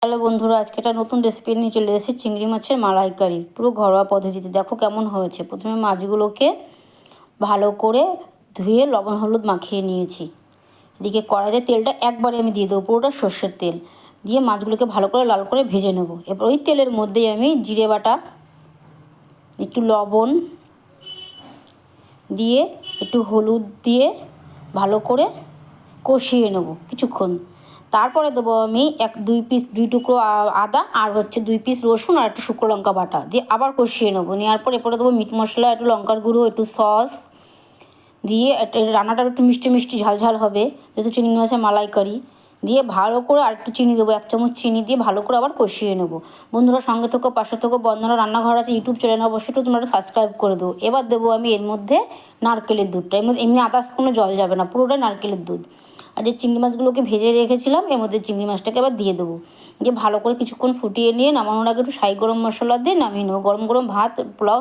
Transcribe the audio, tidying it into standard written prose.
Hello বন্ধুরা, আজকে একটা নতুন রেসিপি নিয়ে চলে এসেছি চিংড়ি মাছের মালাইকারি। পুরো ঘরোয়া পদ্ধতিতে দেখো কেমন হয়েছে। প্রথমে মাছগুলোকে ভালো করে ধুয়ে লবণ হলুদ মাখিয়ে নিয়েছি। এদিকে কড়াইতে তেলটা একবারে আমি দিয়ে দেবো, পুরোটা সর্ষের তেল দিয়ে মাছগুলোকে ভালো করে লাল করে ভেজে নেবো। এরপর ওই তেলের মধ্যেই আমি জিরে বাটা, একটু লবণ দিয়ে একটু হলুদ দিয়ে ভালো করে কষিয়ে নেবো কিছুক্ষণ। তারপরে দেবো আমি দুই টুকরো আদা আর দুই পিস রসুন আর একটু শুকনো লঙ্কা বাটা দিয়ে আবার কষিয়ে নেবো। নেওয়ার পর এরপরে দেবো মিট মশলা, একটু লঙ্কার গুঁড়ো, একটু সস দিয়ে রান্নাটা একটু মিষ্টি মিষ্টি ঝালঝাল হবে যেহেতু চিংড়ি মাছের মালাইকারি। দিয়ে ভালো করে আর একটু চিনি দেবো, 1 চামচ চিনি দিয়ে ভালো করে আবার কষিয়ে নেবো। বন্ধুরা সঙ্গে থেকো, পাশে থেকো। বন্দনা রান্নাঘর আছে ইউটিউব চ্যানেল, অবশ্যই একটু তোমরা সাবস্ক্রাইব করে দেবো। এবার দেবো আমি এর মধ্যে নারকেলের দুধটা। এর মধ্যে এমনি আদার্স কোনো জল যাবে না, পুরোটাই নারকেলের দুধ। আর যে চিংড়ি মাছগুলোকে ভেজে রেখেছিলাম এর মধ্যে চিংড়ি মাছটাকে আবার দিয়ে দেবো। দিয়ে ভালো করে কিছুক্ষণ ফুটিয়ে নিয়ে নামানোর আগে একটু গরম মশলা দিয়ে নামিয়ে নেবো। গরম গরম ভাত, পোলাও